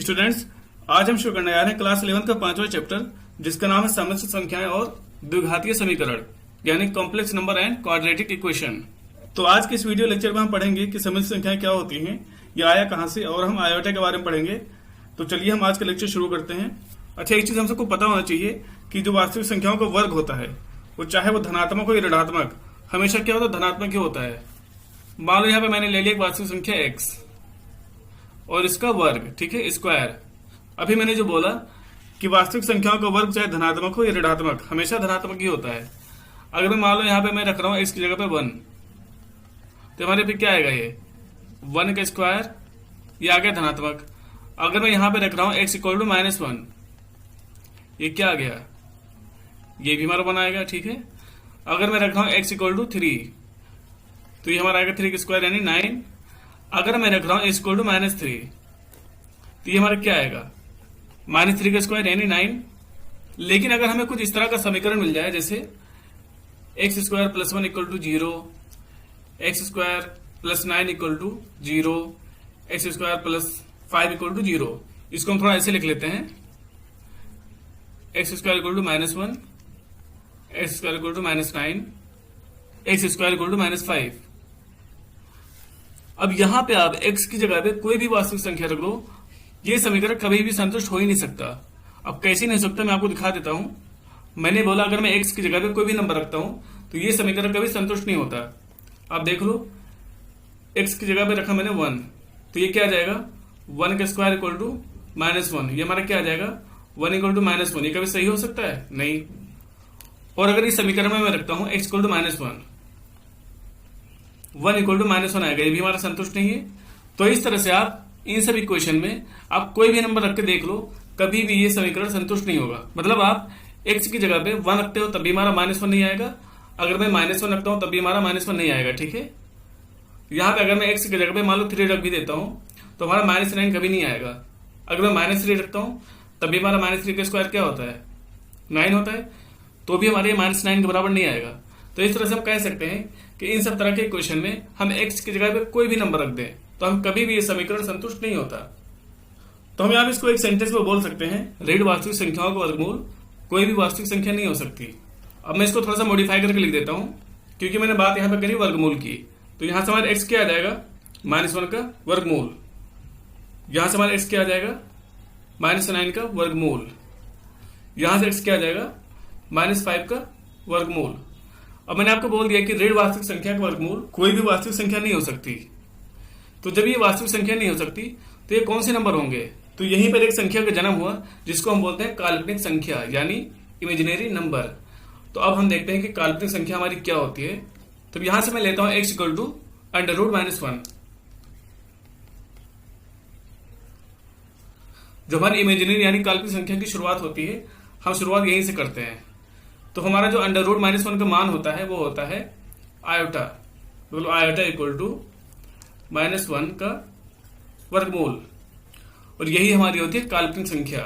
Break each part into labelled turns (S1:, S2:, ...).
S1: Students, आज हम शुरू करने जा रहे हैं क्लास 11 का 5वां चैप्टर, जिसका नाम है सम्मिश्र संख्याएं और द्विघातीय समीकरण यानी complex number and quadratic equation. तो आज के इस वीडियो लेक्चर में हम पढ़ेंगे कि सम्मिश्र संख्याएं क्या होती हैं, ये आया कहां से, और हम आयोटा के बारे में पढ़ेंगे। तो चलिए हम आज का लेक्चर शुरू करते हैं। अच्छा, एक चीज हम सबको पता होना चाहिए कि जो वास्तविक संख्याओं का वर्ग होता है, वो चाहे वो धनात्मक हो या ऋणात्मक, हमेशा क्या होता है, धनात्मक ही होता है। मान लो यहाँ पे मैंने ले लिया एक वास्तविक संख्या x और इसका वर्ग, ठीक है, स्क्वायर। अभी मैंने जो बोला कि वास्तविक संख्याओं का वर्ग चाहे धनात्मक हो या ऋणात्मक, हमेशा धनात्मक ही होता है। अगर मैं मान लो यहाँ पे मैं रख रहा हूँ x की जगह पे 1, तो हमारे पे क्या आएगा, ये 1 का स्क्वायर, ये आ गया धनात्मक। अगर मैं यहाँ पे रख रहा हूँ x इक्वल टू -1, ये क्या आ गया, ये भी हमारा 1 आएगा, ठीक है। अगर मैं रख रहा हूँ x इक्वल टू 3, तो ये हमारा आएगा 3 का स्क्वायर यानी 9। अगर मैं रख रहा हूँ x इक्वल टू -3, तो ये हमारा क्या आएगा, -3 का स्क्वायर यानी 9। लेकिन अगर हमें कुछ इस तरह का समीकरण मिल जाए, जैसे x square plus 1 equal to 0, x square plus 9 equal to 0, x square plus 5 equal to 0, इसको हम थोड़ा ऐसे लिख लेते हैं, x square equal to -1, x square equal to -9, x square equal to -5। अब यहां पे आप x की जगह पे कोई भी वास्तविक संख्या रख दो, ये समीकरण कभी भी संतुष्ट हो ही नहीं सकता। अब कैसे नहीं हो सकता, मैं आपको दिखा देता हूं। मैंने बोला अगर मैं x की जगह पे कोई भी नंबर रखता हूं, तो ये समीकरण कभी संतुष्ट नहीं होता। आप देख लो, x की जगह पे रखा मैंने 1, तो ये क्या आ जाएगा, 1 का स्क्वायर इक्वल टू -1, ये हमारा क्या आ जाएगा, 1 इक्वल टू -1। ये कभी सही हो सकता है? नहीं। और अगर इस समीकरण में मैं रखता हूं x equal to -1, 1 equal to -1 आएगा, ये भी हमारा संतुष्ट नहीं है। तो इस तरह से आप इन सब इक्वेशन में आप कोई भी नंबर रख के देख लो, कभी भी ये समीकरण संतुष्ट नहीं होगा। मतलब आप x की जगह पे 1 रखते हो तब भी हमारा -1 नहीं आएगा, अगर मैं -1 रखता हूं तब भी हमारा -1 नहीं आएगा, ठीक है। यहां पे अगर मैं x की जगह पे मान लो 3 रख भी देता हूं, तो हमारा -9 कभी नहीं आएगा। अगर मैं -3 रखता हूं तब भी हमारा -3 का स्क्वायर क्या होता है, 9 होता है, तो भी हमारे -9 के बराबर नहीं आएगा। तो इस तरह से हम कह सकते हैं कि इन सब तरह के इक्वेशन में हम x की जगह पे कोई भी नंबर रख दें, तो हम कभी भी ये समीकरण संतुष्ट नहीं होता। तो हम यहाँ इसको एक सेंटेंस में बोल सकते हैं, ऋण वास्तविक संख्याओं का वर्गमूल कोई भी वास्तविक संख्या नहीं हो सकती। अब मैं इसको थोड़ा सा मॉडिफाई करके लिख देता हूं, क्योंकि मैंने बात यहाँ पे करी वर्गमूल की। तो यहां से हमारा x क्या आ जाएगा, -1 का वर्गमूल। यहां से हमारा x क्या आ जाएगा, -9 का वर्गमूल। यहां से x क्या आ जाएगा, -5 का वर्गमूल। अब मैंने आपको बोल दिया कि ऋण वास्तविक संख्या का वर्गमूल कोई भी वास्तविक संख्या नहीं हो सकती। तो जब ये वास्तविक संख्या नहीं हो सकती, तो ये कौन से नंबर होंगे? तो यहीं पर एक संख्या का जन्म हुआ, जिसको हम बोलते हैं काल्पनिक संख्या यानी इमेजिनरी नंबर। तो अब हम देखते हैं कि काल्पनिक संख्या हमारी क्या होती है। तो यहां से मैं लेता हूं x इक्वल टू √-1। जो हमारी इमेजिनरी यानी काल्पनिक संख्या की शुरुआत होती है, हम शुरुआत यहीं से करते हैं। तो हमारा जो √-1 का मान होता है, वो होता है आयोटा। बोलो आयोटा इक्वल टू -1 का वर्गमूल, और यही हमारी होती है काल्पनिक संख्या।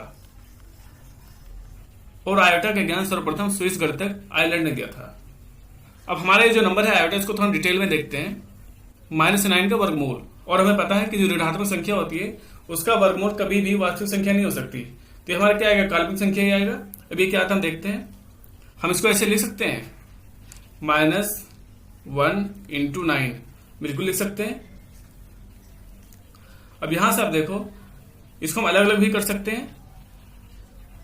S1: और आयोटा का ज्ञान सर्वप्रथम स्विस गणितज्ञ आयलैंड ने दिया था। अब हमारा ये जो नंबर है आयोटा, इसको थोड़ा डिटेल में देखते हैं। -9 का वर्गमूल, और हमें पता है कि जो ऋणात्मक संख्या होती है उसका वर्गमूल कभी भी वास्तविक संख्या नहीं हो सकती। तो ये हमारा क्या आएगा, काल्पनिक संख्या ही आएगा। अब ये क्या आता है हम देखते हैं। हम इसको ऐसे लिख सकते हैं, -1 × 9, बिल्कुल लिख सकते हैं। अब यहां से आप देखो, इसको हम अलग अलग भी कर सकते हैं,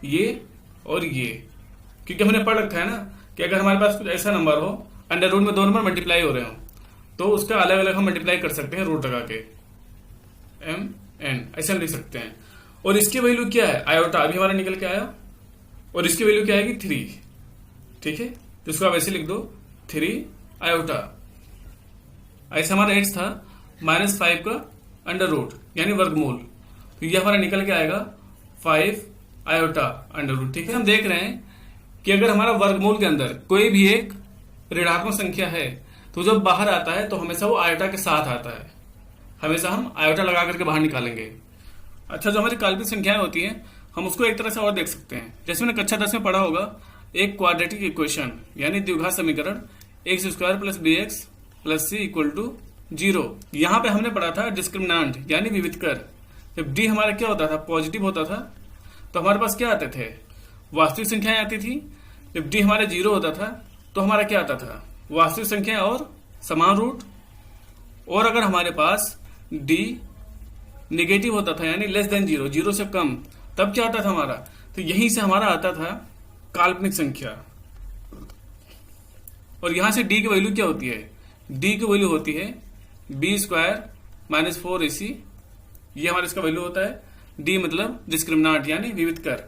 S1: ये और ये, क्योंकि हमने पढ़ रखा है ना कि अगर हमारे पास कुछ ऐसा नंबर हो, अंडर रूट में 2 नंबर मल्टीप्लाई हो रहे हो, तो उसका अलग अलग हम मल्टीप्लाई कर सकते हैं रूट लगा के, mn ऐसा लिख सकते हैं। और इसकी वैल्यू क्या है, आयोटा, अभी हमारा निकल के आया, और इसकी वैल्यू क्या आएगी, 3, ठीक है। तो इसको आप ऐसे लिख दो, 3 आयोटा। ऐसा हमारा x था -5 का अंडर रूट यानी वर्गमूल, तो ये हमारा निकल के आएगा 5 आयोटा अंडर रूट, ठीक है। हम देख रहे हैं कि अगर हमारा वर्गमूल के अंदर कोई भी एक ऋणात्मक संख्या है, तो जब बाहर आता है तो हमेशा वो आयोटा के साथ आता है। हमेशा हम आयोटा लगा करके बाहर निकालेंगे। अच्छा, जो हमारी काल्पनिक संख्याएं होती हैं, हम उसको एक तरह से और देख सकते हैं। जैसे मैंने कक्षा 10 में पढ़ा होगा, एक क्वाड्रेटिक इक्वेशन यानी द्विघात समीकरण x² + bx + c = 0। यहां पे हमने पढ़ा था डिस्क्रिमिनांट यानी विविधकर, जब डी हमारा क्या होता था, पॉजिटिव होता था, तो हमारे पास क्या आते थे, वास्तविक संख्याएं आती थी। जब डी हमारा 0 होता था तो हमारा क्या आता था, वास्तविक संख्याएं और समान रूट। और अगर हमारे पास डी नेगेटिव होता था यानी लेस देन 0, 0 से कम, तब क्या आता था हमारा, तो यहीं से हमारा आता था काल्पनिक संख्या। और यहां से डी की वैल्यू क्या होती है, डी की वैल्यू होती है b² - 4ac। ये हमारा इसका वैल्यू होता है। डी मतलब डिस्क्रिमिनांट यानी विविध कर।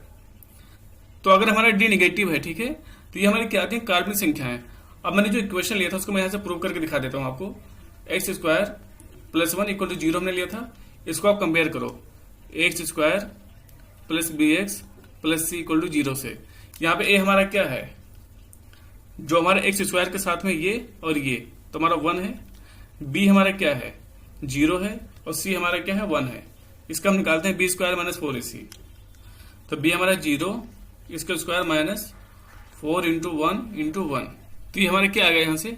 S1: तो अगर हमारा डी नेगेटिव है, ठीक है, तो ये हमारी क्या आती है, काल्पनिक संख्याएं। अब मैंने जो इक्वेशन लिया था उसको मैं यहां से प्रूव करके दिखा देता हूं आपको। x² + 1 = 0 हमने लिया था। इसको आप कंपेयर करो x² + bx + c = 0 से। यहाँ पे a हमारा क्या है, जो हमारे x² के साथ में ये और ये, तो हमारा 1 है। b हमारा क्या है, 0 है। और c हमारा क्या है, 1 है। इसका हम निकालते हैं b² - 4ac। तो b हमारा 0, इसका स्क्वायर माइनस 4 × 1 × 1। तो ये हमारे क्या आ गया, यहां से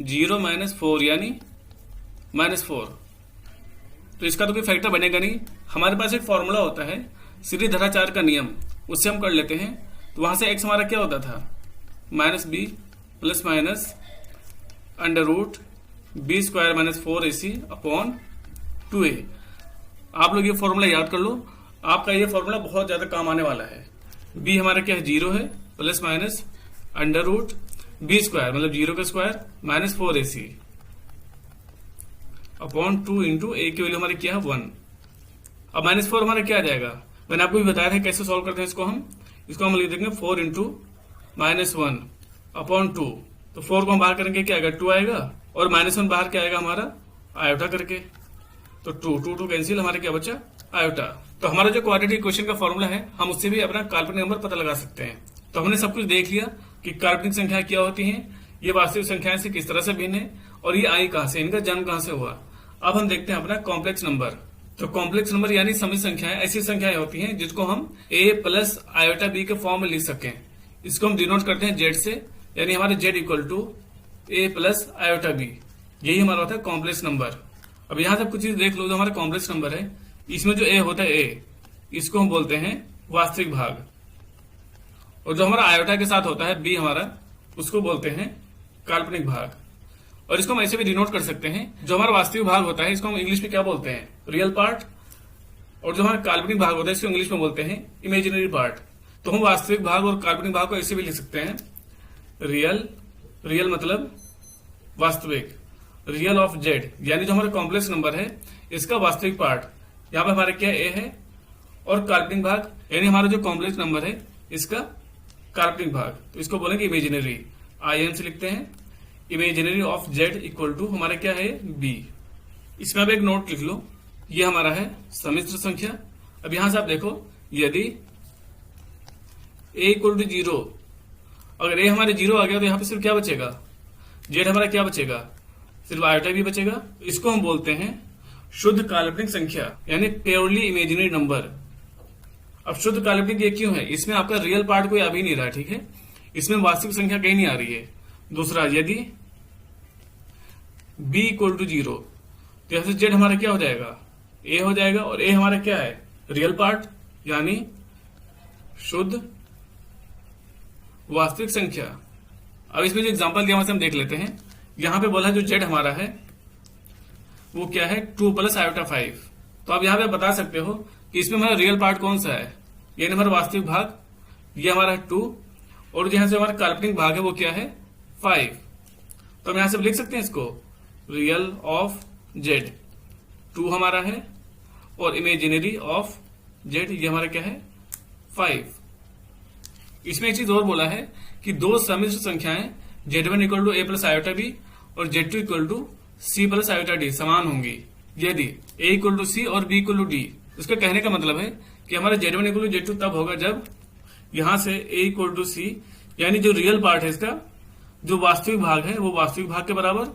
S1: 0 - 4 यानी -4। तो इसका तो कोई फैक्टर बनेगा नहीं। हमारे पास एक फॉर्मूला होता है श्रीधराचार्य का नियम, उससे हम कर लेते हैं। तो वहां से x हमारा क्या होता था, -b + -√b² - 4ac/2a। आप लोग ये फॉर्मूला याद कर लो, आपका ये फॉर्मूला बहुत ज्यादा काम आने वाला है। b हमारा क्या है, 0 है, प्लस माइनस √b² मतलब 0 का स्क्वायर -4ac/2 × a की वैल्यू हमारी क्या है, 1। अब -4 हमारा क्या आ जाएगा, मैंने आपको भी बताया था कैसे सॉल्व करते हैं इसको हम लिख देंगे 4 × -1/2। तो 4 को हम बाहर करेंगे क्या आएगा, 2 आएगा। और -1 बाहर क्या आएगा हमारा, आयोटा करके। तो 2 कैंसिल, हमारे क्या बचा, आयोटा। तो हमारा जो क्वाड्रेटिक इक्वेशन का फॉर्मूला है, हम उससे भी अपना काल्पनिक नंबर पता लगा सकते हैं। तो हमने सब कुछ देख लिया कि काल्पनिक संख्याएं क्या होती हैं, ये वास्तविक संख्याएं से किस तरह से भिन्न है, और ये आई कहां से, इनका जन्म कहां से हुआ। अब हम देखते हैं अपना कॉम्प्लेक्स नंबर। तो कॉम्प्लेक्स नंबर यानी समित संख्याएं ऐसी संख्याएं होती हैं जिसको हम a + i/b के फॉर्म में लिख सकें। इसको हम डिनोट करते हैं z से, यानी हमारे z = a + i/b। यही हमारा होता है कॉम्प्लेक्स नंबर। अब यहां से कुछ चीज देख लो, जो हमारा कॉम्प्लेक्स नंबर है, इसमें जो a होता है a, इसको हम बोलते हैं वास्तविक भाग। और जो हमारा आयोटा के साथ होता है b हमारा, उसको बोलते हैं काल्पनिक भाग। और इसको हम ऐसे भी डिनोट कर सकते हैं, जो हमारा वास्तविक भाग होता है इसको हम इंग्लिश में क्या बोलते हैं, रियल पार्ट। और जो हमारा काल्पनिक भाग होता है इसको इंग्लिश में बोलते हैं इमेजिनरी पार्ट। तो हम वास्तविक भाग और काल्पनिक भाग को ऐसे भी लिख सकते हैं, रियल मतलब वास्तविक, रियल ऑफ z, यानी जो हमारा कॉम्प्लेक्स नंबर है इसका वास्तविक पार्ट, यहाँ पे हमारा क्या a है। और काल्पनिक भाग यानी हमारा जो कॉम्प्लेक्स नंबर है इसका काल्पनिक भाग, तो इसको बोलेंगे इमेजिनरी, IM से लिखते हैं। इमेजिनरी ऑफ z = हमारा क्या है, b। इसमें अब एक नोट लिख लो, ये हमारा है सम्मिश्र संख्या। अब यहां से आप देखो, यदि a = 0, अगर a हमारे 0 आ गया तो यहां पे सिर्फ क्या बचेगा, z हमारा क्या बचेगा, सिर्फ आयोटा भी बचेगा। इसको हम बोलते हैं शुद्ध काल्पनिक संख्या यानी प्योरली इमेजिनरी नंबर। अब शुद्ध काल्पनिक ये क्यों है, इसमें आपका रियल पार्ट कोई आ भी नहीं रहा, ठीक है, इसमें वास्तविक संख्या कहीं नहीं आ रही है। दूसरा, यदि b = 0, तो यहां से z हमारा क्या हो जाएगा, a हो जाएगा। और a हमारा क्या है, रियल पार्ट यानी शुद्ध वास्तविक संख्या। अब इसमें जो एग्जांपल दिया हम देख लेते हैं। यहां पे बोला जो z हमारा है वो क्या है, 2 + i/5। तो आप यहां पे बता सकते हो कि इसमें हमारा रियल पार्ट कौन सा है, यानी हमारा वास्तविक भाग, ये हमारा 2, और जहां से हमारा काल्पनिक भाग है वो क्या है, 5। तो हम यहां से लिख सकते हैं इसको रियल ऑफ z, 2 हमारा है, और इमेजिनरी ऑफ z ये हमारा क्या है, 5। इसमें एक चीज और बोला है कि दो सम्मिश्र संख्याएं z1 = a + i/b और z2 = c + i/d समान होंगी यदि a = c और b = d। इसका कहने का मतलब है कि हमारा z1 = z2 तब होगा जब यहां से a = c, यानी जो रियल पार्ट है इसका, जो वास्तविक भाग है वो वास्तविक भाग के बराबर,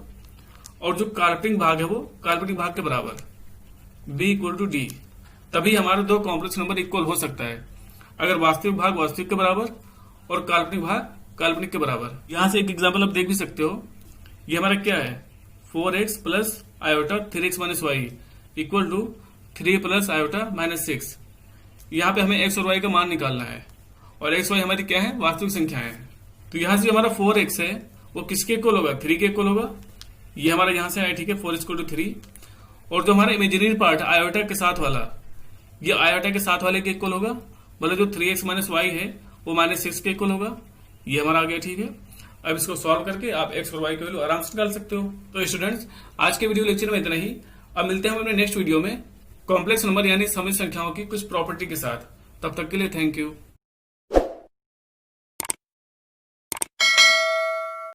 S1: और जो काल्पनिक भाग है वो काल्पनिक भाग के बराबर, b = d। तभी हमारा दो कॉम्प्लेक्स नंबर इक्वल हो सकता है, अगर वास्तविक भाग वास्तविक के बराबर और काल्पनिक भाग काल्पनिक के बराबर। यहां से एक एग्जांपल आप देख भी सकते हो, ये हमारा क्या है, 4x + i/3x - y = 3 plus iota minus 6। यहाँ पे हमें एक्स और वाई का मान निकालना है, और एक्स वाई हमारी क्या है, वास्तविक संख्याएं हैं। तो यहाँ से जो हमारा 4x है वो किसके इक्वल होगा, 3 के इक्वल होगा। ये हमारा यहाँ से आया, ठीक है, 4 = 3। और जो हमारा इमेजिनरी पार्ट आयोटा के साथ वाला, ये आयोटा के साथ वाले के इक्वल होगा, मतलब जो 3x माइनस वाई है वो -6 के इक्वल होगा। ये हमारा आ गया, ठीक है। अब इसको सॉल्व करके आप x और y की वैल्यू आराम से निकाल सकते हो। तो स्टूडेंट्स, आज के वीडियो लेक्चर में इतना ही। अब मिलते हैं हम अपने नेक्स्ट वीडियो में कॉम्प्लेक्स नंबर यानी समिश्र संख्याओं की कुछ प्रॉपर्टी के साथ। तब तक के लिए थैंक यू।